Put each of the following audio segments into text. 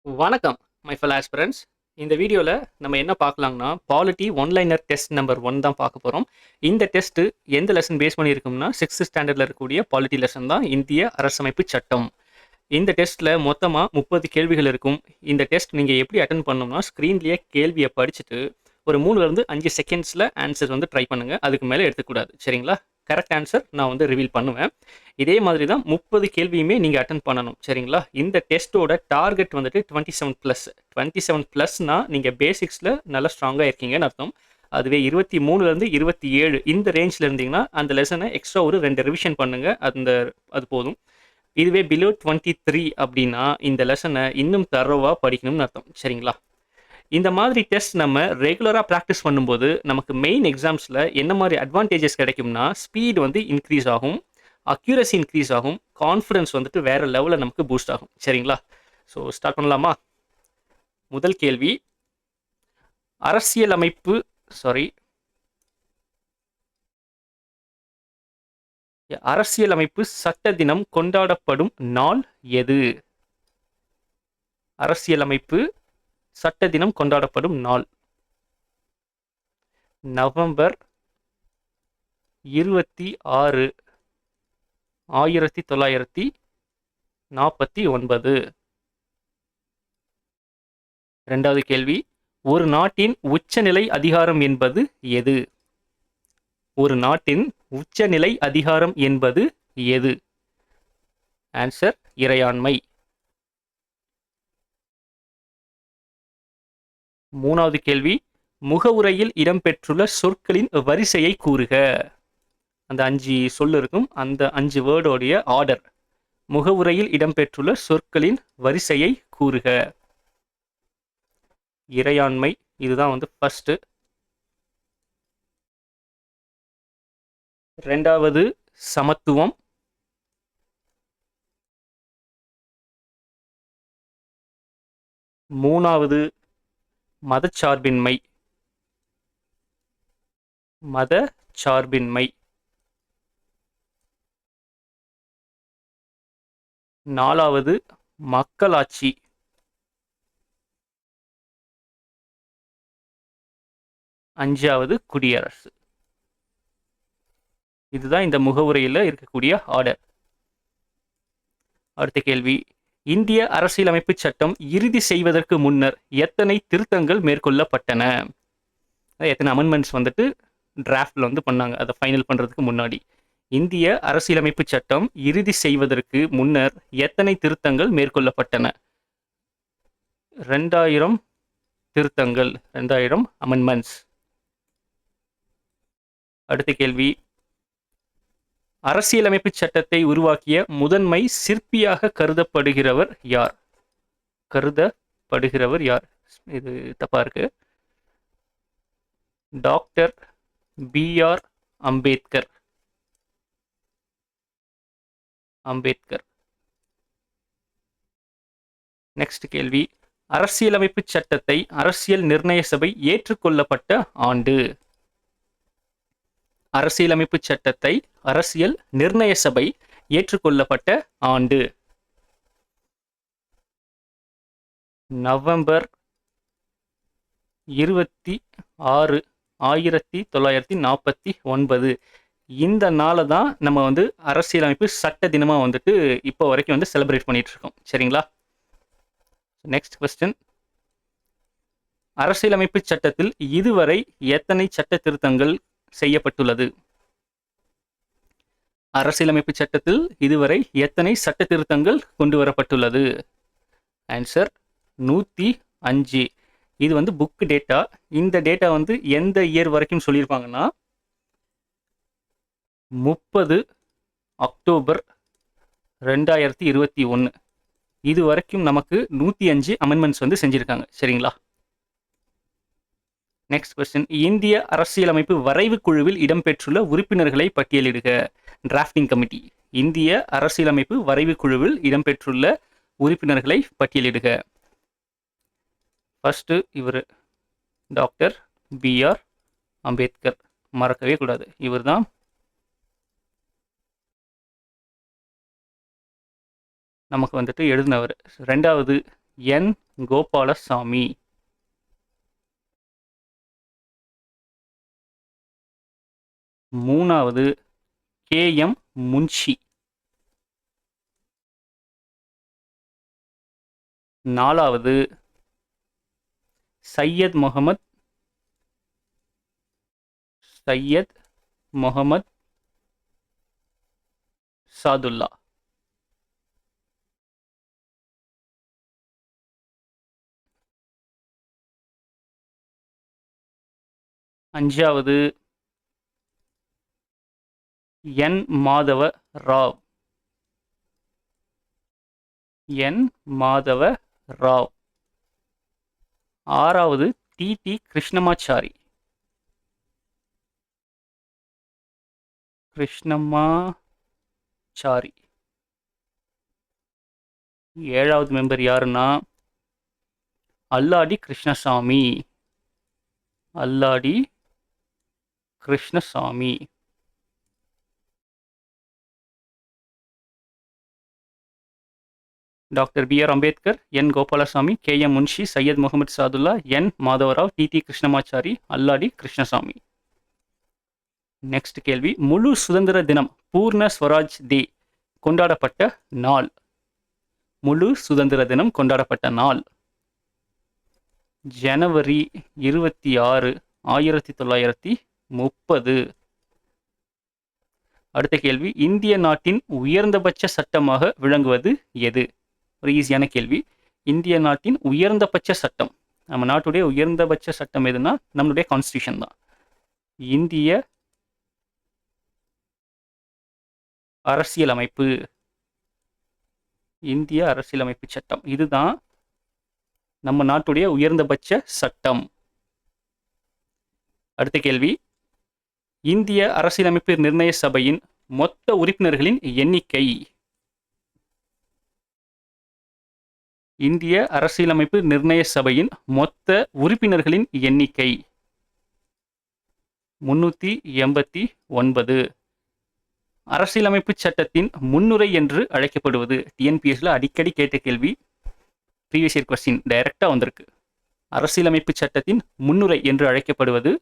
வணக்கம் my fell aspirants. இந்த வீடியோவில் நம்ம என்ன பார்க்கலாங்கன்னா பாலிட்டி ஒன்லைனர் டெஸ்ட் நம்பர் 1 தான் பார்க்க போகிறோம். இந்த டெஸ்ட்டு எந்த லெசன் பேஸ் பண்ணியிருக்கும்னா 6th ஸ்டாண்டர்டில் இருக்கக்கூடிய பாலிட்டி லெசன் தான், இந்திய அரசமைப்பு சட்டம். இந்த டெஸ்ட்டில் மொத்தமாக 30 கேள்விகள் இருக்கும். இந்த டெஸ்ட் நீங்கள் எப்படி அட்டன் பண்ணணும்னா ஸ்க்ரீன்லேயே கேள்வியை படிச்சுட்டு ஒரு 3லேருந்து 5 செகண்ட்ஸில் ஆன்சர் ட்ரை பண்ணுங்கள். அதுக்கு மேலே எடுத்துக்கூடாது, சரிங்களா? கரெக்ட் ஆன்சர் நான் ரிவீல் பண்ணுவேன். இதே மாதிரி தான் 30 கேள்வியுமே நீங்கள் அட்டன் பண்ணணும், சரிங்களா? இந்த டெஸ்ட்டோட டார்கெட் 27+. 27+னா நீங்கள் பேசிக்ஸில் நல்லா ஸ்ட்ராங்காக இருக்கீங்கன்னு அர்த்தம். அதுவே 23லேருந்து 27 இந்த ரேஞ்சில் இருந்தீங்கன்னா அந்த லெசனை எக்ஸ்ட்ரா ஒரு 2 ரிவிஷன் பண்ணுங்கள். அது போதும். இதுவே பிலோ 23 அப்படின்னா இந்த லெசனை இன்னும் தரோவாக படிக்கணும்னு அர்த்தம், சரிங்களா? இந்த மாதிரி டெஸ்ட் நம்ம ரெகுலராக ப்ராக்டிஸ் பண்ணும்போது நமக்கு மெயின் எக்ஸாம்ஸில் என்ன மாதிரி அட்வான்டேஜஸ் கிடைக்கும்னா ஸ்பீடு இன்க்ரீஸ் ஆகும், அக்யூரசி இன்க்ரீஸ் ஆகும், கான்ஃபிடன்ஸ் வேறு லெவலில் நமக்கு பூஸ்ட் ஆகும், சரிங்களா? ஸோ ஸ்டார்ட் பண்ணலாமா? முதல் கேள்வி, அரசியலமைப்பு சட்ட தினம் கொண்டாடப்படும் நாள் எது? அரசியலமைப்பு சட்ட தினம் கொண்டாடப்படும் நாள் நவம்பர் 26, 1949. இரண்டாவது கேள்வி, ஒரு நாட்டின் உச்சநிலை அதிகாரம் என்பது எது? ஒரு நாட்டின் உச்சநிலை அதிகாரம் என்பது எது? ஆன்சர் இறையாண்மை. மூணாவது கேள்வி, முகவுரையில் இடம்பெற்றுள்ள சொற்களின் வரிசையை கூறுக. அந்த 5 சொல் இருக்கும், அந்த 5 வேர்டோடைய ஆர்டர். முகவுரையில் இடம்பெற்றுள்ள சொற்களின் வரிசையை கூறுக. இறையாண்மை, இதுதான் ஃபர்ஸ்ட். ரெண்டாவது சமத்துவம். மூணாவது மதச்சார்பின்மை. நாலாவது மக்களாட்சி. அஞ்சாவது குடியரசு. இதுதான் இந்த முகவுரையில் இருக்கக்கூடிய ஆர்டர். அடுத்த கேள்வி, இந்திய அரசியலமைப்பு சட்டம் இறுதி செய்வதற்கு முன்னர் எத்தனை திருத்தங்கள் மேற்கொள்ளப்பட்டன? எத்தனை அமெண்ட்மெண்ட்ஸ் டிராஃப்ட்ல பண்ணாங்க, அதை ஃபைனல் பண்றதுக்கு முன்னாடி. இந்திய அரசியலமைப்பு சட்டம் இறுதி செய்வதற்கு முன்னர் எத்தனை திருத்தங்கள் மேற்கொள்ளப்பட்டன? 2000 திருத்தங்கள், 2000 அமெண்ட்மெண்ட்ஸ். அடுத்த கேள்வி, அரசியலமைப்பு சட்டத்தை உருவாக்கிய முதன்மை சிற்பியாக கருதப்படுகிறவர் யார்? இது தப்பா இருக்கு. Doctor B.R. அம்பேத்கர். நெக்ஸ்ட் கேள்வி, அரசியலமைப்பு சட்டத்தை அரசியல் நிர்ணய சபை ஏற்றுக்கொள்ளப்பட்ட ஆண்டு. அரசியலமைப்பு சட்டத்தை அரசியல் நிர்ணய சபை ஏற்றுக்கொள்ளப்பட்ட ஆண்டு நவம்பர் 26, 1949. இந்த நாளை தான் நம்ம அரசியலமைப்பு சட்ட தினமா இப்போ வரைக்கும் செலிப்ரேட் பண்ணிட்டு இருக்கோம், சரிங்களா? நெக்ஸ்ட் கொஸ்டின், அரசியலமைப்பு சட்டத்தில் இதுவரை எத்தனை சட்ட திருத்தங்கள் செய்யப்பட்டுள்ளது? அரசியலமைப்பு சட்டத்தில் இதுவரை எத்தனை சட்ட திருத்தங்கள் கொண்டு வரப்பட்டுள்ளது? ஆன்சர் 105. இது புக் டேட்டா. இந்த டேட்டா எந்த இயர் வரைக்கும் சொல்லியிருப்பாங்கன்னா 30 அக்டோபர் 2021. இது வரைக்கும் நமக்கு 105 அமெண்ட்மெண்ட்ஸ் செஞ்சிருக்காங்க, சரிங்களா? நெக்ஸ்ட் கொஸ்டின், இந்திய அரசியலமைப்பு வரைவு குழுவில் இடம்பெற்றுள்ள உறுப்பினர்களை பட்டியலிடுக. Drafting committee. இந்திய அரசியலமைப்பு வரைவு குழுவில் இடம்பெற்றுள்ள உறுப்பினர்களை பட்டியலிடுக. ஃபர்ஸ்ட் இவர் டாக்டர் B.R. அம்பேத்கர், மறக்கவே கூடாது, இவர் தான் நமக்கு எழுதினவர். ரெண்டாவது N. கோபாலசாமி. மூணாவது KM முன்ஷி. நாலாவது சையத் முகமது சாதுல்லா. அஞ்சாவது N மாதவ ராவ். ஆறாவது TT கிருஷ்ணமாச்சாரி. ஏழாவது மெம்பர் யாருன்னா Alladi Krishnaswamy. Doctor BR Ambedkar, N Gopalaswami, KM Munshi, Syed Mohammed Saadulla, N Madhava Rao, TT Krishnamachari, Alladi Krishnaswamy. Next கேள்வி, முழு சுதந்திர தினம் பூர்ண ஸ்வராஜ் டே கொண்டாடப்பட்ட நாள். ஜனவரி 26, 1930. அடுத்த கேள்வி, இந்திய நாட்டின் உயர்ந்தபட்ச சட்டமாக விளங்குவது எது? ஒரு ஈஸியான கேள்வி. இந்திய நாட்டின் உயர்ந்தபட்ச சட்டம், நம்ம நாட்டுடைய உயர்ந்தபட்ச சட்டம் எதுனா நம்மளுடைய கான்ஸ்டியூஷன் தான். இந்திய அரசியலமைப்பு சட்டம், இதுதான் நம்ம நாட்டுடைய உயர்ந்தபட்ச சட்டம். அடுத்த கேள்வி, இந்திய அரசியலமைப்பு நிர்ணய சபையின் மொத்த உறுப்பினர்களின் எண்ணிக்கை. இந்திய அரசியலமைப்பு நிர்ணய சபையின் மொத்த உறுப்பினர்களின் எண்ணிக்கை 389. அரசியலமைப்பு சட்டத்தின் முன்னுரை என்று அழைக்கப்படுவது. TNPSல அடிக்கடி கேட்ட கேள்வி, ப்ரீவியஸ் இயர் கொஸ்டின் டைரக்டா வந்திருக்கு. அரசியலமைப்பு சட்டத்தின் முன்னுரை என்று அழைக்கப்படுவது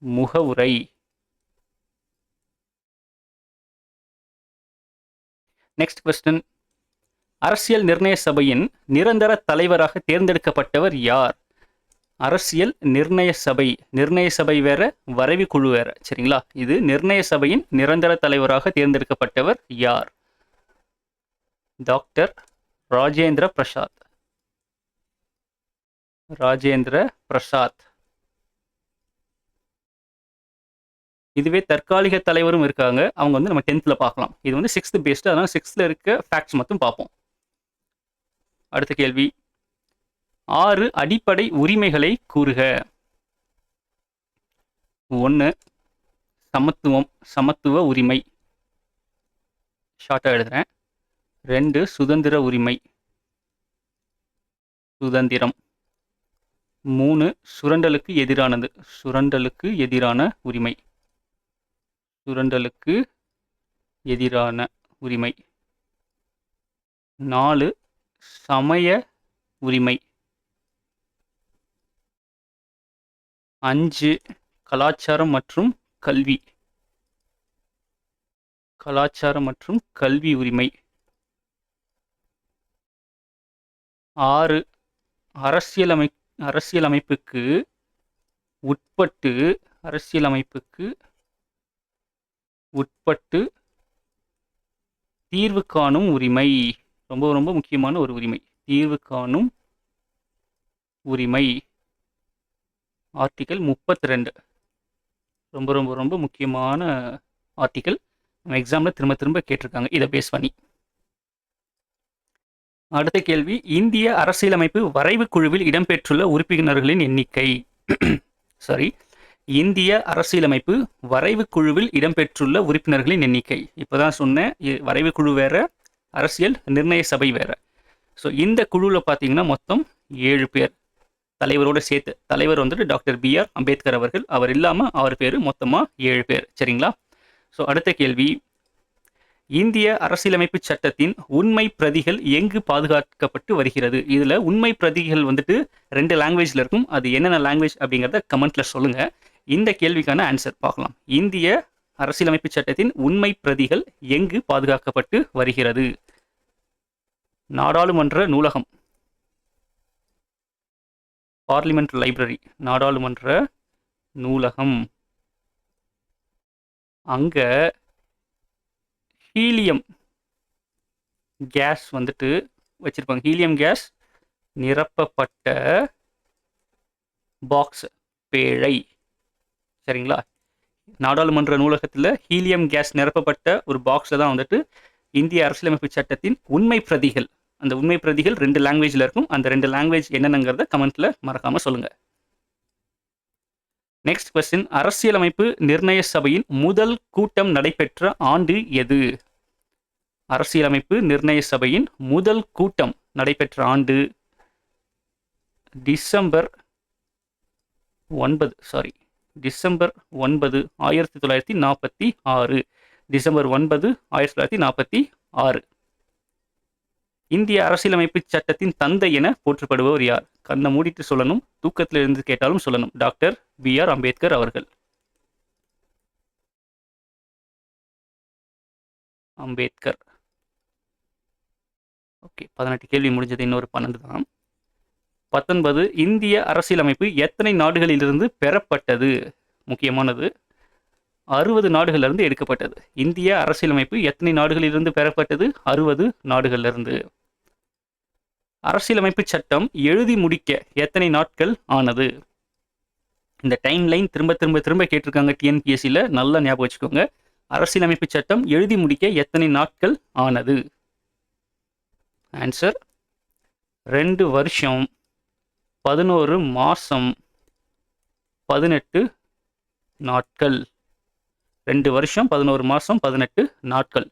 முகவுரை. நெக்ஸ்ட் கொஸ்டின், அரசியல் நிர்ணய சபையின் நிரந்தர தலைவராக தேர்ந்தெடுக்கப்பட்டவர் யார்? அரசியல் நிர்ணய சபை வேற, வரைவு குழு வேற, சரிங்களா? இது நிர்ணய சபையின் நிரந்தர தலைவராக தேர்ந்தெடுக்கப்பட்டவர் யார்? டாக்டர் ராஜேந்திர பிரசாத். இதுவே தற்காலிக தலைவரும் இருக்காங்க, அவங்க நம்ம 10th பார்க்கலாம். இது 6th பேஸ்டு, அதனால 6th இருக்க ஃபேக்ட்ஸ் மட்டும் பார்ப்போம். அடுத்த கேள்வி, 6 அடிப்படை உரிமைகளை கூறுக. 1 சமத்துவ உரிமை, ஷார்ட்டா எழுதுறேன். 2 சுதந்திர உரிமை, சுதந்திரம். 3 சுரண்டலுக்கு எதிரான உரிமை. 4 சமய உரிமை. 5 கலாச்சாரம் மற்றும் கல்வி உரிமை. 6 அரசியலமைப்புக்கு உட்பட்டு தீர்வு காணும் உரிமை. ரொம்ப ரொம்ப முக்கியமான ஒரு உரிமை, தீர்வு காணும் உரிமை. ஆர்டிகல் 32 ரொம்ப ரொம்ப ரொம்ப முக்கியமான ஆர்டிகல். நம்ம எக்ஸாம்ல திரும்ப கேட்டிருக்காங்க இதை பேஸ் பண்ணி. அடுத்த கேள்வி, இந்திய அரசியலமைப்பு வரைவு குழுவில் இடம்பெற்றுள்ள உறுப்பினர்களின் எண்ணிக்கை. இந்திய அரசியலமைப்பு வரைவு குழுவில் இடம்பெற்றுள்ள உறுப்பினர்களின் எண்ணிக்கை. இப்போதான் சொன்னேன், வரைவு குழு வேற, அரசியல் நிர்ணய சபை வேற. ஸோ இந்த குழுவில் பார்த்தீங்கன்னா மொத்தம் 7 பேர், தலைவரோட சேர்த்து. தலைவர் டாக்டர் BR அம்பேத்கர் அவர்கள், அவர் இல்லாமல் அவர் பேர் மொத்தமாக 7 பேர், சரிங்களா? ஸோ அடுத்த கேள்வி, இந்திய அரசியலமைப்பு சட்டத்தின் உண்மை பிரதிகள் எங்கு பாதுகாக்கப்பட்டு வருகிறது? இதுல உண்மை பிரதிகள் வந்துட்டு 2 லாங்குவேஜ்ல இருக்கும். அது என்னென்ன லாங்குவேஜ் அப்படிங்கிறத கமெண்ட்ல சொல்லுங்க. இந்த கேள்விக்கான ஆன்சர் பார்க்கலாம். இந்திய அரசியலமைப்பு சட்டத்தின் உண்மை பிரதிகள் எங்கு பாதுகாக்கப்பட்டு வருகிறது? நாடாளுமன்ற நூலகம், பார்லிமெண்ட் லைப்ரரி, நாடாளுமன்ற நூலகம். அங்க ஹீலியம் கேஸ் வந்துட்டு வச்சிருப்பாங்க. ஹீலியம் கேஸ் நிரப்பப்பட்ட பாக்ஸ், பேழை. சரிங்களா? நாடாளுமன்ற நூலகத்தில் ஹீலியம் கேஸ் நிரப்பப்பட்ட ஒரு பாக்ஸில் தான் வந்துட்டு இந்திய அரசியலமைப்பு சட்டத்தின் உண்மை பிரதிகள். அந்த உண்மை பிரதிகள் 2 லாங்குவேஜில் இருக்கும். அந்த 2 லாங்குவேஜ் என்னென்னங்கிறத கமெண்ட்ல மறக்காம சொல்லுங்க. நெக்ஸ்ட் கொஸ்டின், அரசியலமைப்பு நிர்ணய சபையின் முதல் கூட்டம் நடைபெற்ற ஆண்டு எது? அரசியலமைப்பு நிர்ணய சபையின் முதல் கூட்டம் நடைபெற்ற ஆண்டு டிசம்பர் 9 1946. டிசம்பர் 9 1946. இந்திய அரசியலமைப்பு சட்டத்தின் தந்தை என போற்றப்படுபவர் யார்? கண்ணை மூடிட்டு சொல்லணும், தூக்கத்தில் இருந்து கேட்டாலும் சொல்லணும். Doctor B.R. அம்பேத்கர் அவர்கள். அம்பேத்கர். ஓகே, 18 கேள்வி முடிஞ்சது. இன்னொரு 12 தான். 19, இந்திய அரசியலமைப்பு எத்தனை நாடுகளிலிருந்து பெறப்பட்டது? முக்கியமானது, 60 நாடுகளிலிருந்து எடுக்கப்பட்டது. இந்திய அரசியலமைப்பு எத்தனை நாடுகளிலிருந்து பெறப்பட்டது? 60 நாடுகளிலிருந்து. அரசியலமைப்பு சட்டம் எழுதி முடிக்க எத்தனை நாட்கள் ஆனது? இந்த டைம் லைன் திரும்ப திரும்ப திரும்ப கேட்டிருக்காங்க டிஎன்பிஎஸ்சியில், நல்லா ஞாபகம் வச்சுக்கோங்க. அரசியலமைப்பு சட்டம் எழுதி முடிக்க எத்தனை நாட்கள் ஆனது? ஆன்சர் 2 வருஷம் 11 மாசம் 18 நாட்கள். 2 வருஷம் 11 மாசம் 18 நாட்கள்.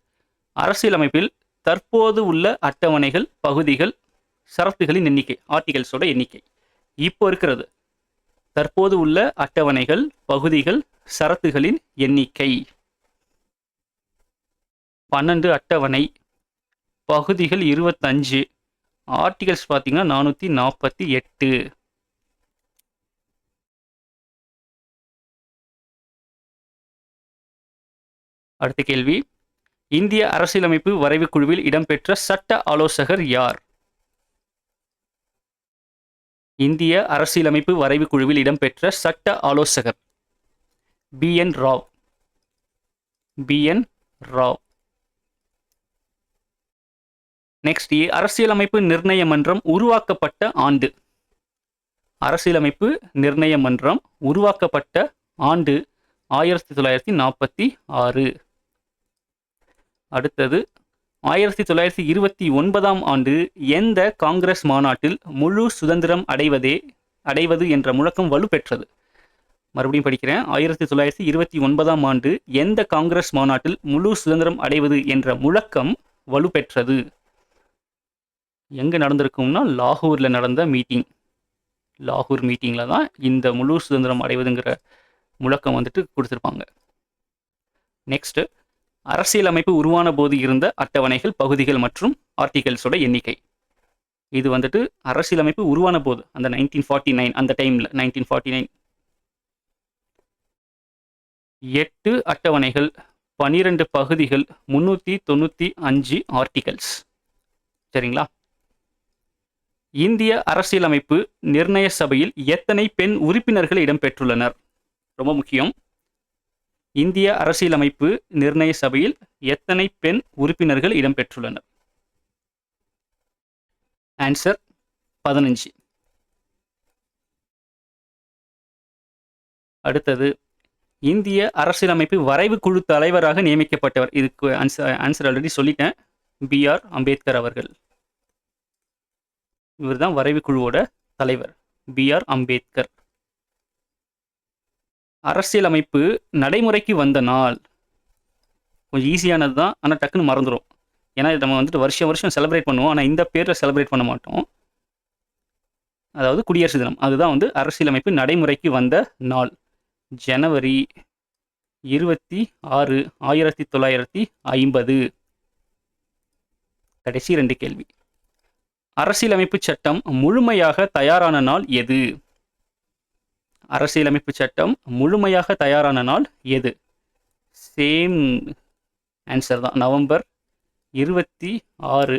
அரசியலமைப்பில் தற்போது உள்ள அட்டவணைகள், பகுதிகள், சரத்துகளின் எண்ணிக்கை, ஆர்டிகல்ஸோட எண்ணிக்கை. இப்போ இருக்கிறது தற்போது உள்ள அட்டவணைகள், பகுதிகள், சரத்துகளின் எண்ணிக்கை 12 அட்டவணை, பகுதிகள் 25, ஆர்டிகல்ஸ் பார்த்தீங்கன்னா 448. அடுத்த கேள்வி, இந்திய அரசியலமைப்பு வரைவு குழுவில் இடம்பெற்ற சட்ட ஆலோசகர் யார்? இந்திய அரசியலமைப்பு வரைவு குழுவில் இடம்பெற்ற சட்ட ஆலோசகர் B.N. Rao. B.N. Rao. Next, அரசியலமைப்பு நிர்ணய மன்றம் உருவாக்கப்பட்ட ஆண்டு. அரசியலமைப்பு நிர்ணய மன்றம் உருவாக்கப்பட்ட ஆண்டு 1946. அடுத்தது, 1929ஆம் ஆண்டு எந்த காங்கிரஸ் மாநாட்டில் முழு சுதந்திரம் அடைவது என்ற முழக்கம் வலுப்பெற்றது? மறுபடியும் படிக்கிறேன். 1929ஆம் ஆண்டு எந்த காங்கிரஸ் மாநாட்டில் முழு சுதந்திரம் அடைவது என்ற முழக்கம் வலுப்பெற்றது? எங்கே நடந்திருக்கும்னா லாகூரில் நடந்த மீட்டிங். லாகூர் மீட்டிங்கில் தான் இந்த முழு சுதந்திரம் அடைவதுங்கிற முழக்கம் வந்துட்டு கொடுத்துருப்பாங்க. நெக்ஸ்ட், அரசியலமைப்பு உருவான போது இருந்த அட்டவணைகள், பகுதிகள் மற்றும் ஆர்டிகல்ஸோட எண்ணிக்கை. இது வந்துட்டு அரசியலமைப்பு உருவான போது, அந்த 1949 அந்த டைமில் 1949 8 அட்டவணைகள், 12 பகுதிகள், 395 ஆர்டிகல்ஸ். சரிங்களா? இந்திய அரசியலமைப்பு நிர்ணய சபையில் எத்தனை பெண் உறுப்பினர்கள் இடம்பெற்றுள்ளனர்? ரொம்ப முக்கியம். இந்திய அரசியலமைப்பு நிர்ணய சபையில் எத்தனை பெண் உறுப்பினர்கள் இடம்பெற்றுள்ளனர்? ஆன்சர் 15. அடுத்தது, இந்திய அரசியலமைப்பு வரைவு குழு தலைவராக நியமிக்கப்பட்டவர். இதுக்கு ஆன்சர் ஆல்ரெடி சொல்லிட்டேன். B.R. அம்பேத்கர் அவர்கள். இவர் தான் வரைவு குழுவோட தலைவர், B.R. அம்பேத்கர். அரசியலமைப்பு நடைமுறைக்கு வந்த நாள் கொஞ்சம் ஈஸியானது தான், ஆனால் டக்குன்னு மறந்துடும். ஏன்னா நம்ம வந்துட்டு வருஷம் செலிப்ரேட் பண்ணுவோம், ஆனால் இந்த பேரில் செலிப்ரேட் பண்ண மாட்டோம். அதாவது குடியரசு தினம், அதுதான் வந்து அரசியலமைப்பு நடைமுறைக்கு வந்த நாள். ஜனவரி 26, 1950. கடைசி 2 கேள்வி. அரசியலமைப்பு சட்டம் முழுமையாக தயாரான நாள் எது? அரசியலமைப்பு சட்டம் முழுமையாக தயாரான நாள் எது? சேம் ஆன்சர் தான். நவம்பர் 26,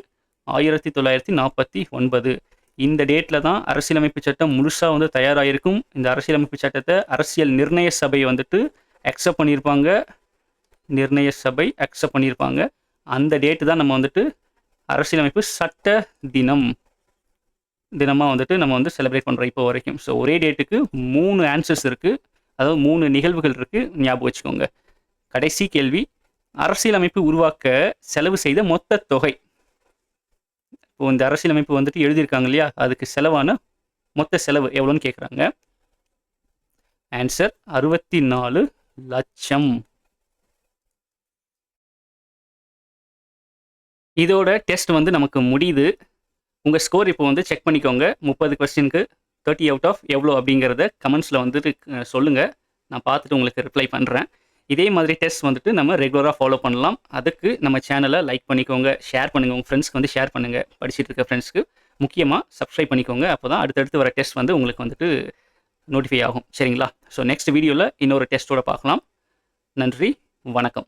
1949. இந்த டேட்டில் தான் அரசியலமைப்பு சட்டம் முழுசாக வந்து தயாராகிருக்கும். இந்த அரசியலமைப்பு சட்டத்தை அரசியல் நிர்ணய சபை வந்துட்டு அக்செப்ட் பண்ணியிருப்பாங்க. நிர்ணய சபை அக்செப்ட் பண்ணியிருப்பாங்க. அந்த டேட்டு தான் நம்ம வந்துட்டு அரசியலமைப்பு சட்ட தினமாக வந்துட்டு நம்ம வந்து செலிப்ரேட் பண்ணுறோம் இப்போ வரைக்கும். ஸோ ஒரே டேட்டுக்கு 3 ஆன்சர்ஸ் இருக்குது, அதாவது 3 நிகழ்வுகள் இருக்குது, ஞாபகம் வச்சுக்கோங்க. கடைசி கேள்வி, அரசியலமைப்பு உருவாக்க செலவு செய்த மொத்த தொகை. இப்போ இந்த அரசியலமைப்பு வந்துட்டு எழுதியிருக்காங்க இல்லையா, அதுக்கு செலவான மொத்த செலவு எவ்வளோன்னு கேட்குறாங்க. ஆன்சர் 64 லட்சம். இதோட டெஸ்ட் வந்து நமக்கு முடியுது. உங்கள் ஸ்கோர் இப்போ வந்து செக் பண்ணிக்கோங்க. 30 கொஸ்டினுக்கு 30 அவுட் ஆஃப் எவ்வளோ அப்படிங்கிறத கமெண்ட்ஸில் வந்துட்டு சொல்லுங்கள். நான் பார்த்துட்டு உங்களுக்கு ரிப்ளை பண்ணுறேன். இதே மாதிரி டெஸ்ட் வந்துட்டு நம்ம ரெகுலராக ஃபாலோ பண்ணலாம். அதுக்கு நம்ம சேனலை லைக் பண்ணிக்கோங்க, ஷேர் பண்ணுங்கள், உங்கள் ஃப்ரெண்ட்ஸ்க்கு வந்து ஷேர் பண்ணுங்கள். படிச்சுட்டு இருக்க ஃப்ரெண்ட்ஸ்க்கு முக்கியமாக சப்ஸ்கிரைப் பண்ணிக்கோங்க. அப்போ தான் அடுத்தடுத்து வர டெஸ்ட் வந்து உங்களுக்கு வந்துட்டு நோட்டிஃபை ஆகும். சரிங்களா? ஸோ நெக்ஸ்ட் வீடியோவில் இன்னொரு டெஸ்ட்டோட பார்க்கலாம். நன்றி, வணக்கம்.